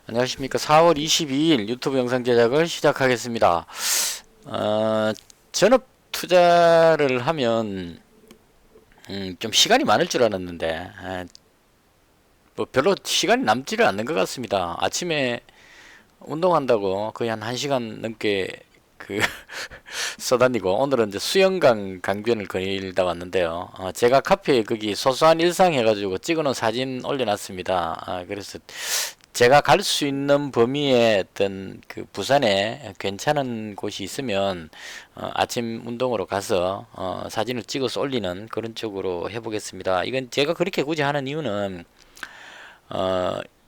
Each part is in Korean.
안녕하십니까. 4월 22일 유튜브 영상 제작을 시작하겠습니다. 전업 투자를 하면 좀 시간이 많을 줄 알았는데 뭐 별로 시간이 남지를 않는 것 같습니다. 아침에 운동한다고 거의 한 1시간 넘게 그 써다니고, 오늘은 이제 수영강 강변을 거닐다 왔는데요. 제가 카페에 거기 소소한 일상 해가지고 찍어놓은 사진 올려놨습니다. 그래서 제가 갈 수 있는 범위의 어떤 그 부산에 괜찮은 곳이 있으면 아침 운동으로 가서 사진을 찍어서 올리는 그런 쪽으로 해보겠습니다. 이건 제가 그렇게 굳이 하는 이유는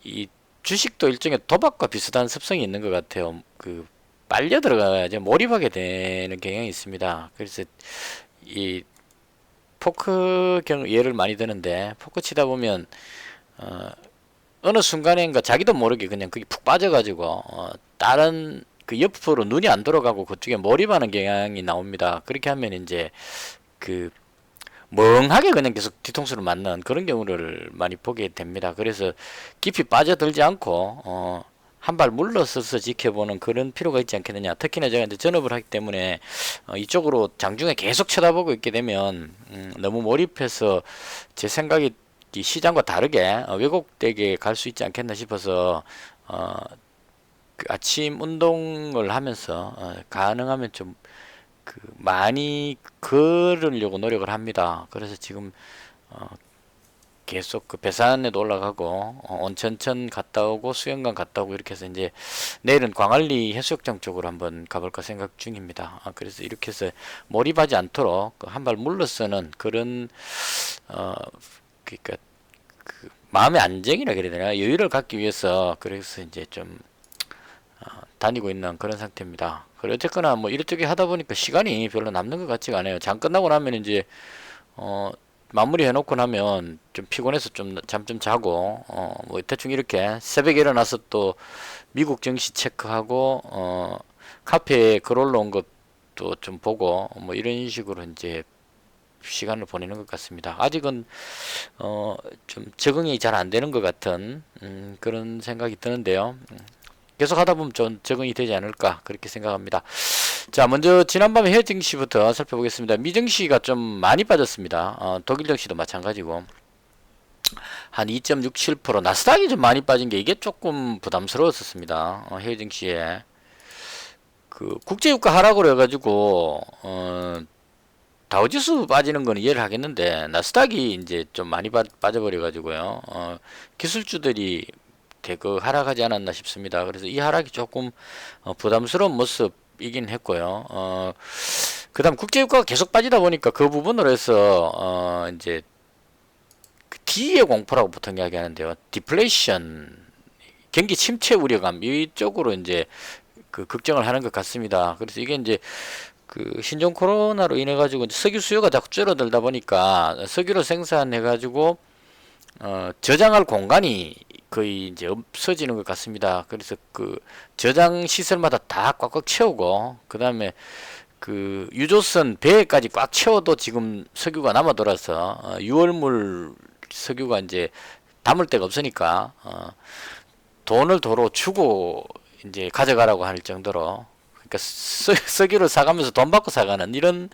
이 주식도 일종의 도박과 비슷한 습성이 있는 것 같아요. 그 빨려 들어가야지 몰입하게 되는 경향이 있습니다. 그래서 이 포크 예를 많이 드는데, 포크 치다 보면 어, 어느 순간인가 자기도 모르게 그냥 그게 푹 빠져가지고 다른 그 옆으로 눈이 안 돌아가고 그쪽에 몰입하는 경향이 나옵니다. 그렇게 하면 이제 그 멍하게 그냥 계속 뒤통수를 맞는 그런 경우를 많이 보게 됩니다. 그래서 깊이 빠져들지 않고 한 발 물러서서 지켜보는 그런 필요가 있지 않겠느냐. 특히나 제가 이제 전업을 하기 때문에 이쪽으로 장중에 계속 쳐다보고 있게 되면 너무 몰입해서 제 생각이 이 시장과 다르게 왜곡되게 갈 수 있지 않겠나 싶어서 그 아침 운동을 하면서 가능하면 좀 그 많이 걸으려고 노력을 합니다. 그래서 지금 어 계속 그 배산에도 올라가고 온천천 갔다 오고 수영강 갔다 오고 이렇게 해서 이제 내일은 광안리 해수욕장 쪽으로 한번 가볼까 생각 중입니다. 그래서 이렇게 해서 몰입하지 않도록 한 발 물러서는 그런 그러니까 그 마음의 안정이라 그래야 되나, 여유를 갖기 위해서 그래서 이제 좀 다니고 있는 그런 상태입니다. 그래 어쨌거나 뭐 이렇저렇게 하다 보니까 시간이 별로 남는 것 같지가 않아요. 장 끝나고 나면 이제 어 마무리 해놓고 나면 좀 피곤해서 좀 잠 좀 자고 뭐 대충 이렇게 새벽에 일어나서 또 미국 증시 체크하고 카페에 글 올라온 것도 좀 보고 뭐 이런 식으로 이제 시간을 보내는 것 같습니다. 아직은 좀 적응이 잘 안 되는 것 같은 그런 생각이 드는데요. 계속 하다 보면 좀 적응이 되지 않을까 그렇게 생각합니다. 자, 먼저 지난밤에 해외 증시부터 살펴보겠습니다. 미 증시가 좀 많이 빠졌습니다. 독일 증시도 마찬가지고 한 2.67%, 나스닥이 좀 많이 빠진 게 이게 조금 부담스러웠었습니다. 해외 증시에 그 국제유가 하락으로 해가지고 다우지수 빠지는 건 이해를 하겠는데 나스닥이 이제 좀 많이 빠져버려 가지고요. 기술주들이 대거 하락하지 않았나 싶습니다. 그래서 이 하락이 조금 부담스러운 모습이긴 했고요. 그다음 국제유가가 계속 빠지다 보니까 그 부분으로 해서 이제 그 D의 공포라고 보통 이야기하는데요. 디플레이션, 경기 침체 우려감 이쪽으로 이제 그 걱정을 하는 것 같습니다. 그래서 이게 이제 그 신종 코로나로 인해 가지고 석유 수요가 자꾸 줄어들다 보니까 석유를 생산해 가지고 저장할 공간이 거의 이제 없어지는 것 같습니다. 그래서 그 저장 시설마다 다 꽉꽉 채우고 그다음에 그 유조선 배까지 꽉 채워도 지금 석유가 남아 돌아서 유월물 석유가 이제 담을 데가 없으니까 돈을 도로 주고 이제 가져가라고 할 정도로, 그러니까 석유를 사가면서 돈 받고 사가는 이런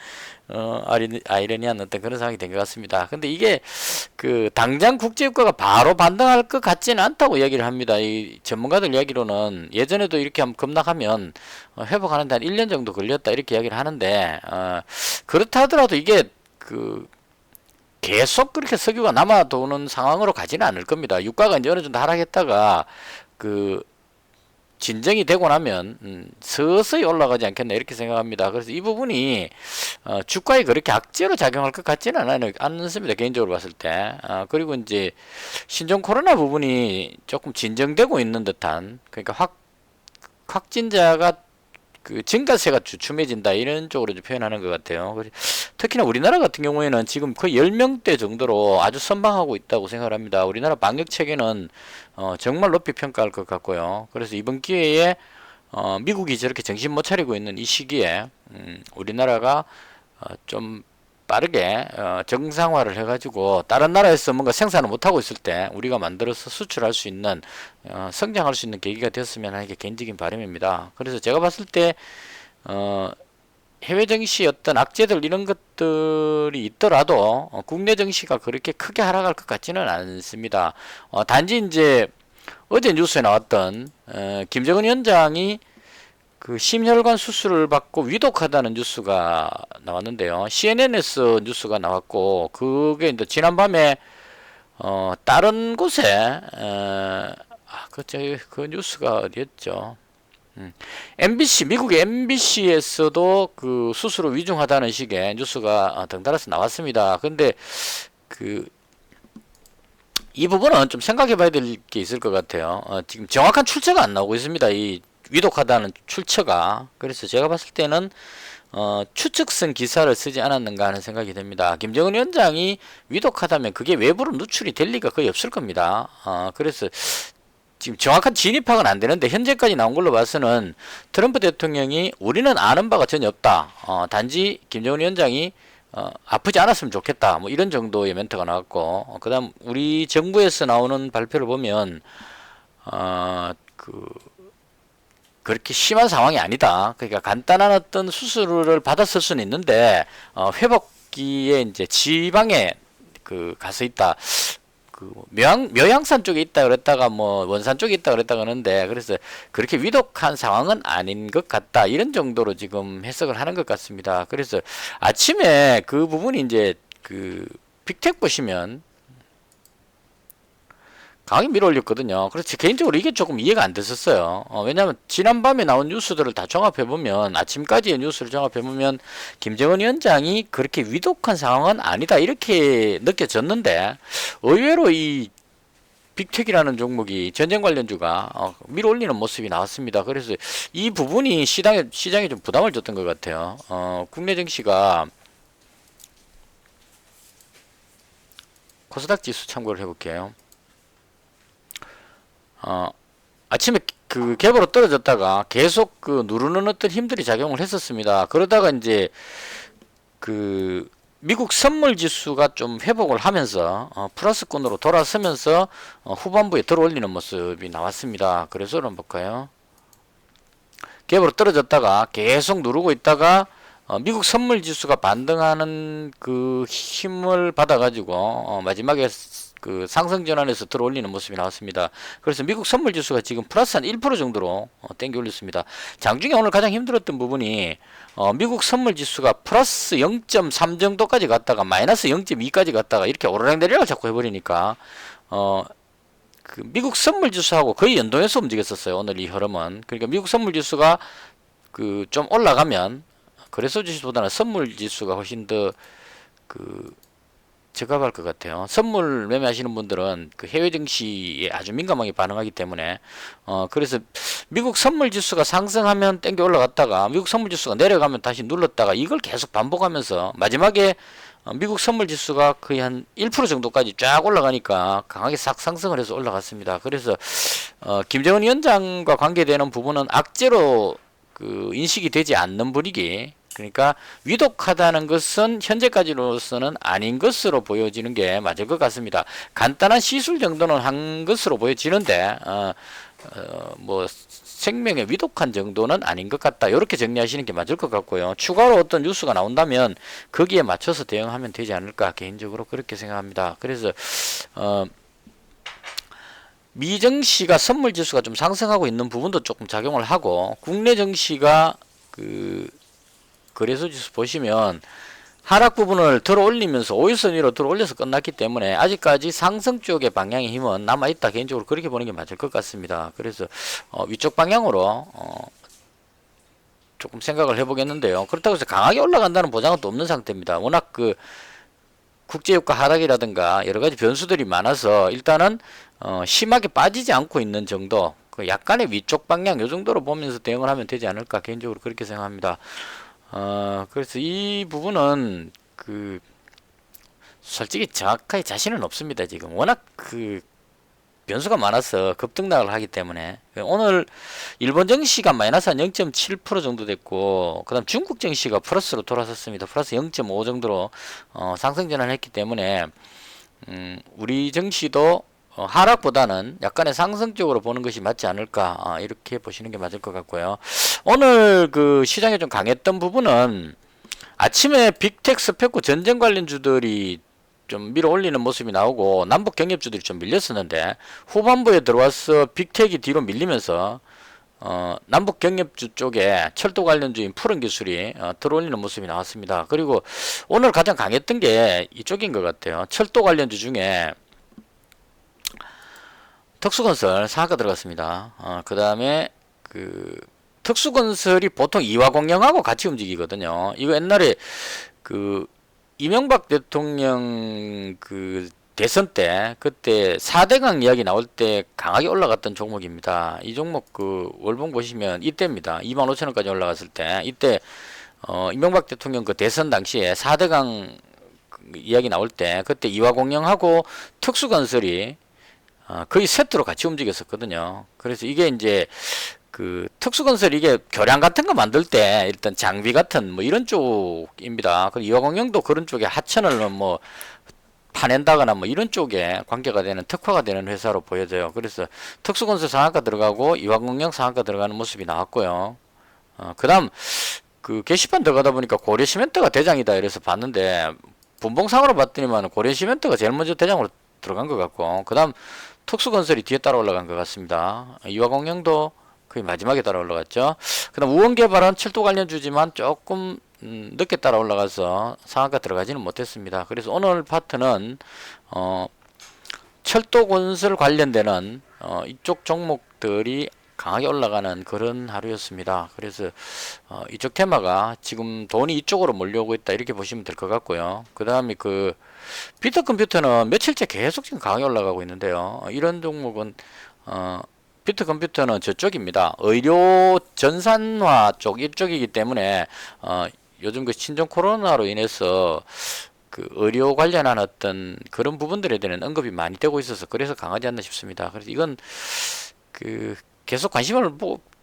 아이러니한 어떤 그런 상황이 된 것 같습니다. 근데 이게 그 당장 국제유가가 바로 반등할 것 같지는 않다고 이야기를 합니다. 이 전문가들 이야기로는 예전에도 이렇게 한번 급락하면 회복하는데 한 1년 정도 걸렸다 이렇게 이야기를 하는데 그렇다 하더라도 이게 그 계속 그렇게 석유가 남아 도는 상황으로 가지는 않을 겁니다. 유가가 이제 어느 정도 하락했다가 그 진정이 되고 나면 서서히 올라가지 않겠나 이렇게 생각합니다. 그래서 이 부분이 주가에 그렇게 악재로 작용할 것 같지는 않습니다. 개인적으로 봤을 때. 그리고 이제 신종 코로나 부분이 조금 진정되고 있는 듯한, 그러니까 확진자가 그 증가세가 주춤해진다 이런 쪽으로 표현하는 것 같아요. 특히나 우리나라 같은 경우에는 지금 거의 10명대 정도로 아주 선방하고 있다고 생각을 합니다. 우리나라 방역 체계는 정말 높이 평가할 것 같고요. 그래서 이번 기회에 미국이 저렇게 정신 못 차리고 있는 이 시기에 우리나라가 좀 빠르게 정상화를 해가지고 다른 나라에서 뭔가 생산을 못하고 있을 때 우리가 만들어서 수출할 수 있는 성장할 수 있는 계기가 되었으면 하는 게 개인적인 바람입니다. 그래서 제가 봤을 때 해외 증시 어떤 악재들 이런 것들이 있더라도 국내 증시가 그렇게 크게 하락할 것 같지는 않습니다. 단지 이제 어제 뉴스에 나왔던 김정은 위원장이 그 심혈관 수술을 받고 위독하다는 뉴스가 나왔는데요. CNN에서 뉴스가 나왔고 그게 이제 지난밤에 다른 곳에 그 뉴스가 어디였죠? MBC, 미국의 MBC에서도 그 수술을 위중하다는 식의 뉴스가 덩달아서 나왔습니다. 근데 그 이 부분은 좀 생각해 봐야 될 게 있을 것 같아요. 지금 정확한 출처가 안 나오고 있습니다. 이 위독하다는 출처가. 그래서 제가 봤을 때는 추측성 기사를 쓰지 않았는가 하는 생각이 듭니다. 김정은 위원장이 위독하다면 그게 외부로 누출이 될 리가 거의 없을 겁니다. 그래서 지금 정확한 진위 파악은 안 되는데 현재까지 나온 걸로 봐서는 트럼프 대통령이 우리는 아는 바가 전혀 없다. 단지 김정은 위원장이 아프지 않았으면 좋겠다. 뭐 이런 정도의 멘트가 나왔고, 그다음 우리 정부에서 나오는 발표를 보면 그렇게 심한 상황이 아니다. 그러니까 간단한 어떤 수술을 받았을 수는 있는데 회복기에 이제 지방에 가서 있다. 묘양산 쪽에 있다 그랬다가 뭐 원산 쪽에 있다 그랬다 그러는데 그래서 그렇게 위독한 상황은 아닌 것 같다 이런 정도로 지금 해석을 하는 것 같습니다. 그래서 아침에 그 부분이 이제 빅텍 보시면 강하게 밀어올렸거든요. 그래서 개인적으로 이게 조금 이해가 안 됐었어요. 왜냐하면 지난밤에 나온 뉴스들을 다 종합해보면 아침까지의 뉴스를 종합해보면 김정은 위원장이 그렇게 위독한 상황은 아니다 이렇게 느껴졌는데 의외로 이 빅텍이라는 종목이 전쟁 관련주가 밀어올리는 모습이 나왔습니다. 그래서 이 부분이 시장에 좀 부담을 줬던 것 같아요. 국내 증시가 코스닥 지수 참고를 해볼게요. 아침에 갭으로 떨어졌다가 계속 누르는 어떤 힘들이 작용을 했었습니다. 그러다가 이제 미국 선물 지수가 좀 회복을 하면서 플러스권으로 돌아서면서 후반부에 들어올리는 모습이 나왔습니다. 그래서 한번 볼까요? 갭으로 떨어졌다가 계속 누르고 있다가 미국 선물 지수가 반등하는 그 힘을 받아가지고 마지막에 상승 전환에서 들어올리는 모습이 나왔습니다. 그래서 미국 선물 지수가 지금 플러스 한 1% 정도로 땡겨 올렸습니다. 장중에 오늘 가장 힘들었던 부분이 미국 선물 지수가 플러스 0.3 정도까지 갔다가 마이너스 0.2까지 갔다가 이렇게 오르락내리락 자꾸 해버리니까 미국 선물 지수하고 거의 연동해서 움직였었어요. 오늘 이 흐름은. 그러니까 미국 선물 지수가 좀 올라가면 거래소 지수보다는 선물 지수가 훨씬 더 적합할 것 같아요. 선물 매매하시는 분들은 해외 증시에 아주 민감하게 반응하기 때문에 그래서 미국 선물 지수가 상승하면 땡겨 올라갔다가 미국 선물 지수가 내려가면 다시 눌렀다가 이걸 계속 반복하면서 마지막에 미국 선물 지수가 거의 한 1% 정도까지 쫙 올라가니까 강하게 싹 상승을 해서 올라갔습니다. 그래서 김정은 위원장과 관계되는 부분은 악재로 인식이 되지 않는 분위기. 그러니까 위독하다는 것은 현재까지로서는 아닌 것으로 보여지는 게 맞을 것 같습니다. 간단한 시술 정도는 한 것으로 보여지는데 뭐 생명에 위독한 정도는 아닌 것 같다. 이렇게 정리하시는 게 맞을 것 같고요. 추가로 어떤 뉴스가 나온다면 거기에 맞춰서 대응하면 되지 않을까 개인적으로 그렇게 생각합니다. 그래서 미 증시가 선물 지수가 좀 상승하고 있는 부분도 조금 작용을 하고 국내 증시가 거래소 지수 보시면 하락 부분을 들어 올리면서 5일선 위로 들어 올려서 끝났기 때문에 아직까지 상승 쪽의 방향의 힘은 남아있다. 개인적으로 그렇게 보는 게 맞을 것 같습니다. 그래서 위쪽 방향으로 조금 생각을 해보겠는데요. 그렇다고 해서 강하게 올라간다는 보장은 또 없는 상태입니다. 워낙 국제유가 하락이라든가 여러가지 변수들이 많아서 일단은 심하게 빠지지 않고 있는 정도, 약간의 위쪽 방향 요 정도로 보면서 대응을 하면 되지 않을까 개인적으로 그렇게 생각합니다. 그래서 이 부분은 솔직히 정확하게 자신은 없습니다. 지금 워낙 변수가 많아서 급등락을 하기 때문에 오늘 일본 증시가 마이너스 한 0.7% 정도 됐고 그다음 중국 증시가 플러스로 돌아섰습니다. 플러스 0.5 정도로 상승 전환했기 때문에 우리 증시도 하락보다는 약간의 상승 쪽으로 보는 것이 맞지 않을까 이렇게 보시는 게 맞을 것 같고요. 오늘 그 시장에 좀 강했던 부분은 아침에 빅텍 스펙고 전쟁 관련주들이 좀 밀어 올리는 모습이 나오고 남북 경협주들이 좀 밀렸었는데 후반부에 들어와서 빅텍이 뒤로 밀리면서 남북 경협주 쪽에 철도 관련주인 푸른 기술이 들어올리는 모습이 나왔습니다. 그리고 오늘 가장 강했던 게 이쪽인 것 같아요. 철도 관련주 중에 특수건설 상한가 들어갔습니다. 그 다음에 그 특수건설이 보통 이화공영하고 같이 움직이거든요. 이거 옛날에 그 이명박 대통령 그 대선 때 그때 4대강 이야기 나올 때 강하게 올라갔던 종목입니다. 이 종목 그 월봉 보시면 이때입니다. 25,000원까지 올라갔을 때 이때 이명박 대통령 그 대선 당시에 4대강 이야기 나올 때 그때 이화공영하고 특수건설이 거의 세트로 같이 움직였었거든요. 그래서 이게 이제 그 특수건설 이게 교량 같은 거 만들 때 일단 장비 같은 뭐 이런 쪽입니다. 그리고 이화공영도 그런 쪽에 하천을 뭐 파낸다거나 뭐 이런 쪽에 관계가 되는 특화가 되는 회사로 보여져요. 그래서 특수건설 상한가 들어가고 이화공영 상한가 들어가는 모습이 나왔고요. 그다음 그 게시판 들어가다 보니까 고려시멘트가 대장이다 이래서 봤는데 분봉상으로 봤더니만 고려시멘트가 제일 먼저 대장으로 들어간 것 같고 그다음 특수건설이 뒤에 따라 올라간 것 같습니다. 이화공영도 거의 마지막에 따라 올라갔죠. 그다음 우원개발은 철도 관련주지만 조금 늦게 따라 올라가서 상한가 들어가지는 못했습니다. 그래서 오늘 파트는 철도 건설 관련되는 이쪽 종목들이 강하게 올라가는 그런 하루였습니다. 그래서 이쪽 테마가 지금 돈이 이쪽으로 몰려오고 있다 이렇게 보시면 될 것 같고요. 그 다음에 그 비트컴퓨터는 며칠째 계속 지금 강하게 올라가고 있는데요. 이런 종목은 비트컴퓨터는 저쪽입니다. 의료 전산화 쪽 이쪽이기 때문에 요즘 그 신종 코로나로 인해서 그 의료 관련한 어떤 그런 부분들에 대한 언급이 많이 되고 있어서 그래서 강하지 않나 싶습니다. 그래서 이건 그 계속 관심을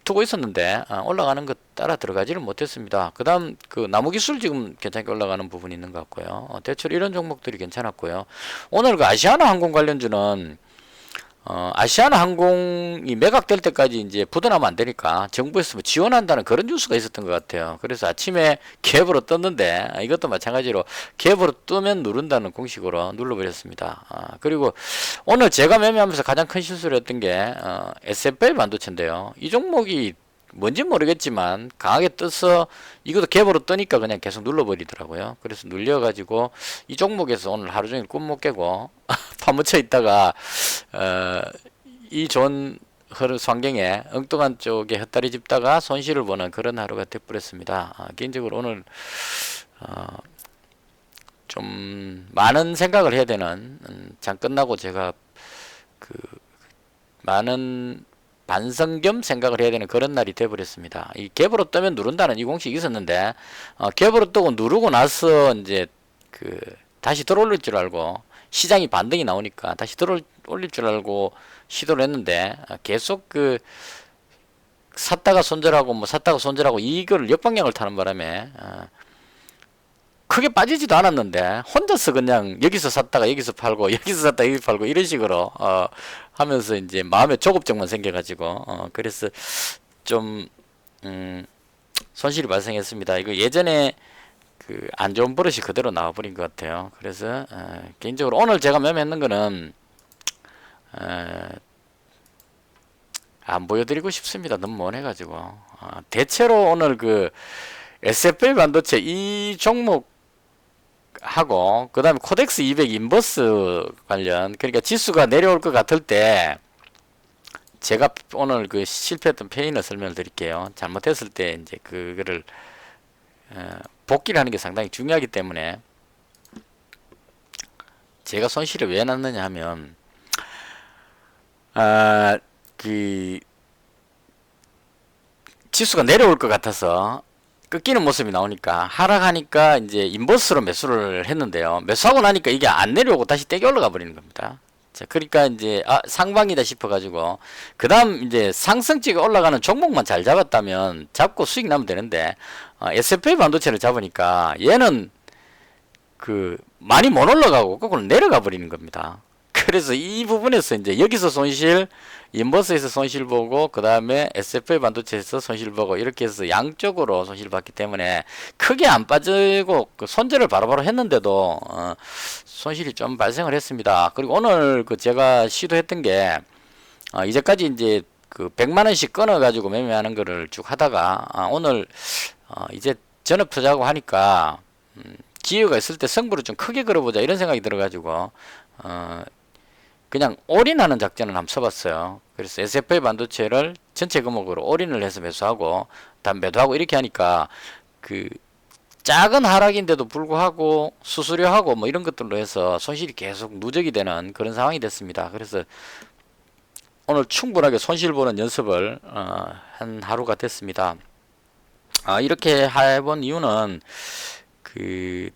두고 있었는데 올라가는 것 따라 들어가지를 못했습니다. 그 다음 그 나무기술 지금 괜찮게 올라가는 부분이 있는 것 같고요. 대체로 이런 종목들이 괜찮았고요. 오늘 그 아시아나 항공 관련주는 아시아나 항공이 매각될 때까지 이제 부도나면 안 되니까 정부에서 뭐 지원한다는 그런 뉴스가 있었던 것 같아요. 그래서 아침에 갭으로 떴는데 이것도 마찬가지로 갭으로 뜨면 누른다는 공식으로 눌러버렸습니다. 그리고 오늘 제가 매매하면서 가장 큰 실수를 했던 게 SFL 반도체인데요. 이 종목이 뭔지 모르겠지만 강하게 떠서 이것도 갭으로 뜨니까 그냥 계속 눌러버리더라고요. 그래서 눌려가지고 이 종목에서 오늘 하루 종일 꿈 못 깨고 파묻혀 있다가 이 좋은 환경에 엉뚱한 쪽에 헛다리 짚다가 손실을 보는 그런 하루가 되어버렸습니다. 개인적으로 오늘 좀 많은 생각을 해야 되는 장 끝나고 제가 그 많은 반성 겸 생각을 해야 되는 그런 날이 돼버렸습니다. 이 갭으로 뜨면 누른다는 이 공식이 있었는데 갭으로 뜨고 누르고 나서 이제 그 다시 들어올릴 줄 알고 시장이 반등이 나오니까 다시 들어올릴 줄 알고 시도를 했는데 계속 그 샀다가 손절하고 뭐 샀다가 손절하고 이걸 역방향을 타는 바람에 크게 빠지지도 않았는데 혼자서 그냥 여기서 샀다가 여기서 팔고 여기서 샀다가 여기 팔고 이런 식으로 하면서 이제 마음에 조급증만 생겨가지고 그래서 좀 손실이 발생했습니다. 이거 예전에 그 안 좋은 버릇이 그대로 나와버린 것 같아요. 그래서 개인적으로 오늘 제가 매매했는 거는 안 보여드리고 싶습니다. 너무 머네가지고 대체로 오늘 그 SFL 반도체 이 종목 하고 그 다음에 코덱스 200 인버스 관련 그러니까 지수가 내려올 것 같을 때 제가 오늘 그 실패했던 페인을 설명을 드릴게요. 잘못했을 때 이제 그거를 복귀를 하는 게 상당히 중요하기 때문에 제가 손실을 왜 났느냐 하면 그 지수가 내려올 것 같아서 꺾이는 모습이 나오니까 하락하니까 이제 인버스로 매수를 했는데요. 매수하고 나니까 이게 안 내려오고 다시 떼기 올라가 버리는 겁니다. 자, 그러니까 이제 상방이다 싶어가지고 그다음 이제 상승치가 올라가는 종목만 잘 잡았다면 잡고 수익 나면 되는데 SFA 반도체를 잡으니까 얘는 그 많이 못 올라가고 거꾸로 내려가 버리는 겁니다. 그래서 이 부분에서 이제 여기서 손실, 인버스에서 손실 보고 그 다음에 SFA 반도체에서 손실 보고 이렇게 해서 양쪽으로 손실 봤기 때문에 크게 안 빠지고 그 손절을 바로바로 했는데도 손실이 좀 발생을 했습니다. 그리고 오늘 그 제가 시도했던 게 이제까지 이제 그 100만 원씩 끊어 가지고 매매하는 거를 쭉 하다가 오늘 이제 전업 투자하고 하니까 기회가 있을 때 승부를 좀 크게 걸어보자 이런 생각이 들어가지고 그냥 올인하는 작전을 한번 써봤어요. 그래서 SFA 반도체를 전체 금액으로 올인을 해서 매수하고 다음 매도하고 이렇게 하니까 그 작은 하락인데도 불구하고 수수료하고 뭐 이런 것들로 해서 손실이 계속 누적이 되는 그런 상황이 됐습니다. 그래서 오늘 충분하게 손실 보는 연습을 한 하루가 됐습니다. 이렇게 해본 이유는 그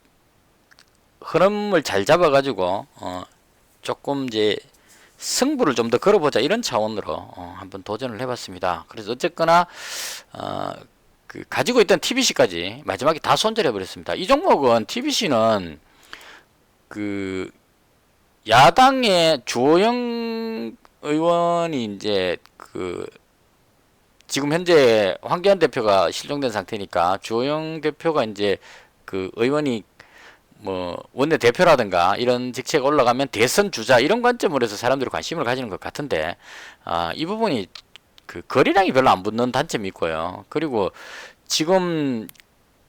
흐름을 잘 잡아가지고 조금 이제 승부를 좀 더 걸어보자 이런 차원으로 한번 도전을 해봤습니다. 그래서 어쨌거나 그 가지고 있던 TBC까지 마지막에 다 손절해 버렸습니다. 이 종목은 TBC는 그 야당의 주호영 의원이 이제 그 지금 현재 황교안 대표가 실종된 상태니까 주호영 대표가 이제 그 의원이 뭐 원내 대표라든가 이런 직책에 올라가면 대선 주자 이런 관점으로 해서 사람들이 관심을 가지는 것 같은데 이 부분이 그 거래량이 별로 안 붙는 단점이 있고요. 그리고 지금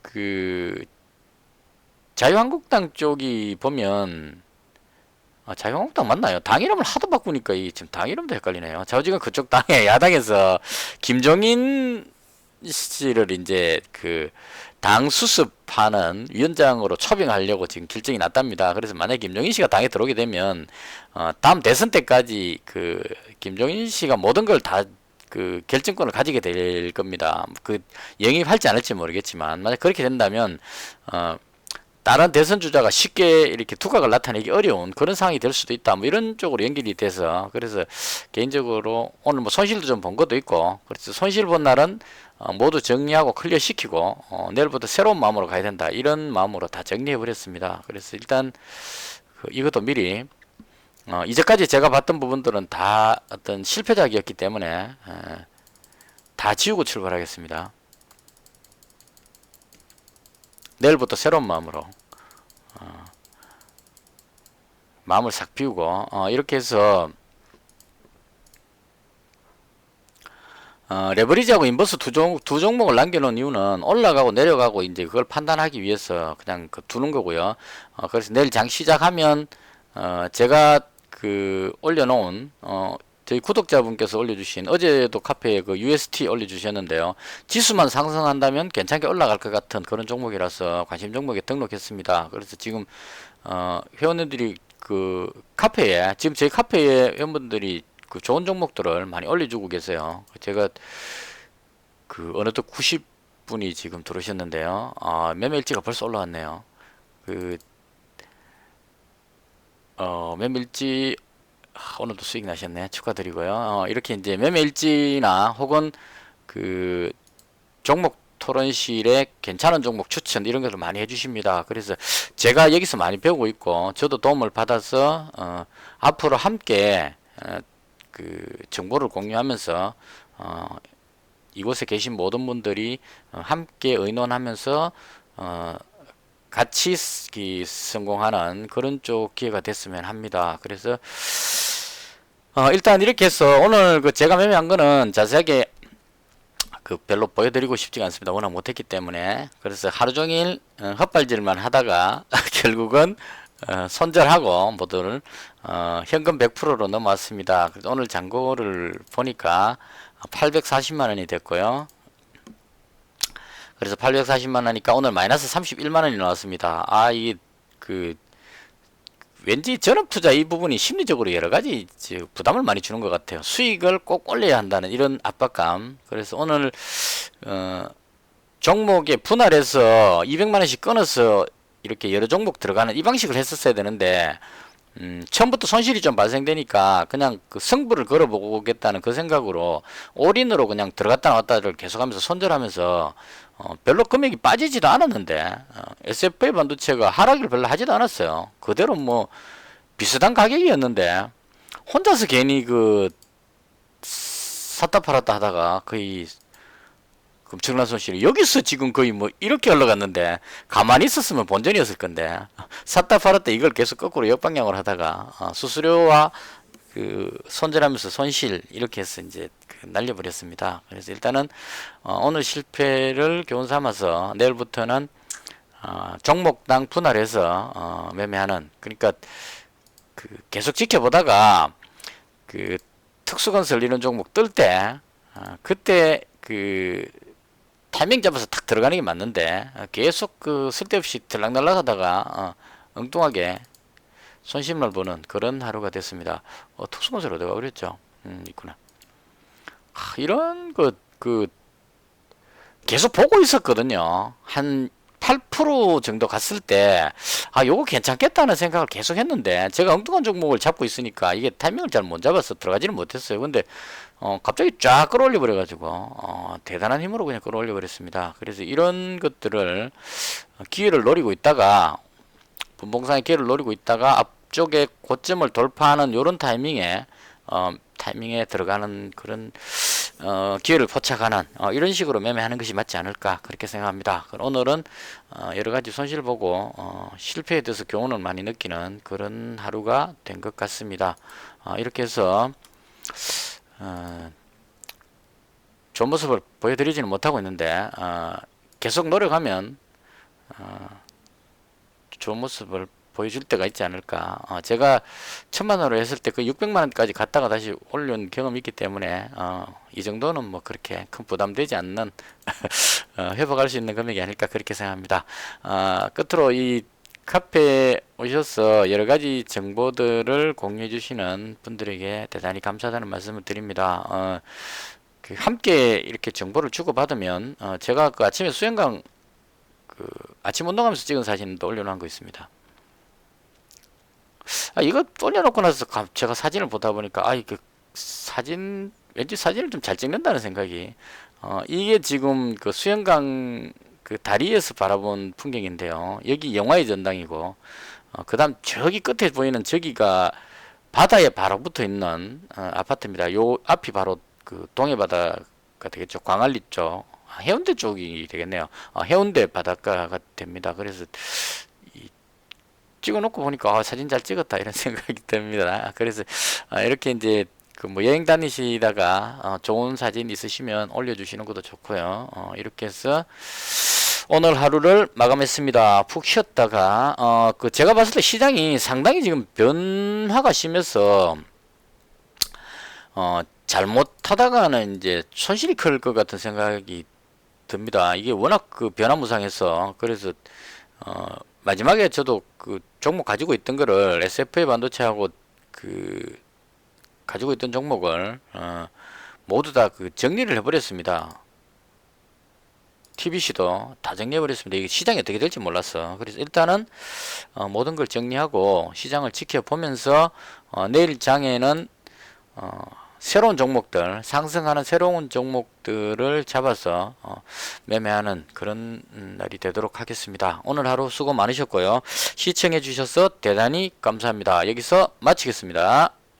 그 자유한국당 쪽이 보면 자유한국당 맞나요? 당 이름을 하도 바꾸니까 지금 당 이름도 헷갈리네요. 지금 그쪽 당에 야당에서 김종인 씨를 이제 그 당 수습하는 위원장으로 초빙하려고 지금 결정이 났답니다. 그래서 만약에 김종인 씨가 당에 들어오게 되면 다음 대선 때까지 그 김종인 씨가 모든 걸 다 그 결정권을 가지게 될 겁니다. 그 영입할지 않을지 모르겠지만 만약 그렇게 된다면 다른 대선 주자가 쉽게 이렇게 두각을 나타내기 어려운 그런 상황이 될 수도 있다. 뭐 이런 쪽으로 연결이 돼서 그래서 개인적으로 오늘 뭐 손실도 좀 본 것도 있고 그래서 손실 본 날은 모두 정리하고 클리어 시키고 내일부터 새로운 마음으로 가야 된다. 이런 마음으로 다 정리해 버렸습니다. 그래서 일단 이것도 미리 이제까지 제가 봤던 부분들은 다 어떤 실패작이었기 때문에 다 지우고 출발하겠습니다. 내일부터 새로운 마음으로 마음을 싹 비우고 이렇게 해서 레버리지하고 인버스 두 종목을 남겨놓은 이유는 올라가고 내려가고 이제 그걸 판단하기 위해서 그냥 두는 거고요. 그래서 내일 장 시작하면 제가 그 올려놓은 저희 구독자분께서 올려주신 어제도 카페에 그 UST 올려주셨는데요. 지수만 상승한다면 괜찮게 올라갈 것 같은 그런 종목이라서 관심 종목에 등록했습니다. 그래서 지금 회원님들이 그 카페에 지금 저희 카페에 회원분들이 그 좋은 종목들을 많이 올려주고 계세요. 제가 그 어느덧 90분이 지금 들어오셨는데요. 매매일지가 벌써 올라왔네요. 그 매매일지 오늘도 수익 나셨네. 축하드리고요. 이렇게 이제 매매일지나 혹은 그 종목 토론실에 괜찮은 종목 추천 이런 것을 많이 해주십니다. 그래서 제가 여기서 많이 배우고 있고 저도 도움을 받아서 앞으로 함께 그 정보를 공유하면서 이곳에 계신 모든 분들이 함께 의논하면서 같이 성공하는 그런 쪽 기회가 됐으면 합니다. 그래서 일단 이렇게 해서 오늘 그 제가 매매한 거는 자세하게 그 별로 보여드리고 싶지가 않습니다. 워낙 못했기 때문에. 그래서 하루 종일 헛발질만 하다가 결국은 손절하고 모두를 현금 100%로 넘어왔습니다. 그래서 오늘 잔고를 보니까 840만원이 됐고요. 그래서 840만원이니까 오늘 마이너스 31만원이 나왔습니다. 이게 그 왠지 전업투자 이 부분이 심리적으로 여러가지 부담을 많이 주는 것 같아요. 수익을 꼭 올려야 한다는 이런 압박감. 그래서 오늘 종목에 분할해서 200만원씩 끊어서 이렇게 여러 종목 들어가는 이 방식을 했었어야 되는데 처음부터 손실이 좀 발생되니까 그냥 그 승부를 걸어보겠다는 그 생각으로 올인으로 그냥 들어갔다 나왔다를 계속하면서 손절하면서 별로 금액이 빠지지도 않았는데 SFA 반도체가 하락을 별로 하지도 않았어요. 그대로 뭐 비슷한 가격이었는데 혼자서 괜히 그 샀다 팔았다 하다가 거의 엄청난 손실이 여기서 지금 거의 뭐 이렇게 올라갔는데 가만히 있었으면 본전이었을 건데 샀다 팔았다 이걸 계속 거꾸로 역방향으로 하다가 수수료와 그 손절하면서 손실 이렇게 해서 이제 날려버렸습니다. 그래서 일단은 오늘 실패를 교훈 삼아서 내일부터는 종목당 분할해서 매매하는, 그러니까 그 계속 지켜보다가 그 특수건설 이런 종목 뜰 때 그때 그 타이밍 잡아서 탁 들어가는 게 맞는데 계속 그 쓸데없이 들락날락 하다가 엉뚱하게 손실만 보는 그런 하루가 됐습니다. 특수건설 어디가 그랬죠? 있구나. 이런 그 계속 보고 있었거든요. 한 8% 정도 갔을 때 요거 괜찮겠다는 생각을 계속 했는데 제가 엉뚱한 종목을 잡고 있으니까 이게 타이밍을 잘 못 잡아서 들어가지는 못했어요. 근데 갑자기 쫙 끌어올려 버려 가지고 대단한 힘으로 그냥 끌어올려 버렸습니다. 그래서 이런 것들을 기회를 노리고 있다가 분봉상의 기회를 노리고 있다가 앞쪽에 고점을 돌파하는 요런 타이밍에 들어가는 그런 기회를 포착하는 이런 식으로 매매하는 것이 맞지 않을까 그렇게 생각합니다. 오늘은 여러가지 손실 보고 실패에 대해서 교훈을 많이 느끼는 그런 하루가 된 것 같습니다. 이렇게 해서 좋은 모습을 보여드리지는 못하고 있는데 계속 노력하면 좋은 모습을 보여줄 때가 있지 않을까. 제가 1000만원으로 했을 때 그 600만원까지 갔다가 다시 올린 경험이 있기 때문에 이 정도는 뭐 그렇게 큰 부담되지 않는 회복할 수 있는 금액이 아닐까 그렇게 생각합니다. 끝으로 이 카페에 오셔서 여러가지 정보들을 공유해 주시는 분들에게 대단히 감사하다는 말씀을 드립니다. 함께 이렇게 정보를 주고받으면 제가 그 아침에 수영강 아침 운동하면서 찍은 사진도 올려놓은 거 있습니다. 이거 올려놓고 나서 제가 사진을 보다 보니까 그 사진 왠지 사진을 좀 잘 찍는다는 생각이 이게 지금 그 수영강 그 다리에서 바라본 풍경인데요. 여기 영화의 전당이고 그 다음 저기 끝에 보이는 저기가 바다에 바로 붙어 있는 아파트입니다. 요 앞이 바로 그 동해바다가 되겠죠. 광안리 쪽 해운대 쪽이 되겠네요. 해운대 바닷가가 됩니다. 그래서 찍어놓고 보니까 사진 잘 찍었다 이런 생각이 듭니다. 그래서 이렇게 이제 그 뭐 여행 다니시다가 좋은 사진 있으시면 올려주시는 것도 좋고요. 이렇게 해서 오늘 하루를 마감했습니다. 푹 쉬었다가 그 제가 봤을 때 시장이 상당히 지금 변화가 심해서 잘못하다가는 이제 손실이 클 것 같은 생각이 듭니다. 이게 워낙 그 변화무쌍해서 그래서 마지막에 저도 그 종목 가지고 있던 거를 SFA 반도체하고 그 가지고 있던 종목을 모두 다 그 정리를 해버렸습니다. TBC도 다 정리해버렸습니다. 이게 시장이 어떻게 될지 몰랐어. 그래서 일단은 모든 걸 정리하고 시장을 지켜보면서 내일 장에는 새로운 종목들, 상승하는 새로운 종목들을 잡아서 매매하는 그런 날이 되도록 하겠습니다. 오늘 하루 수고 많으셨고요. 시청해 주셔서 대단히 감사합니다. 여기서 마치겠습니다.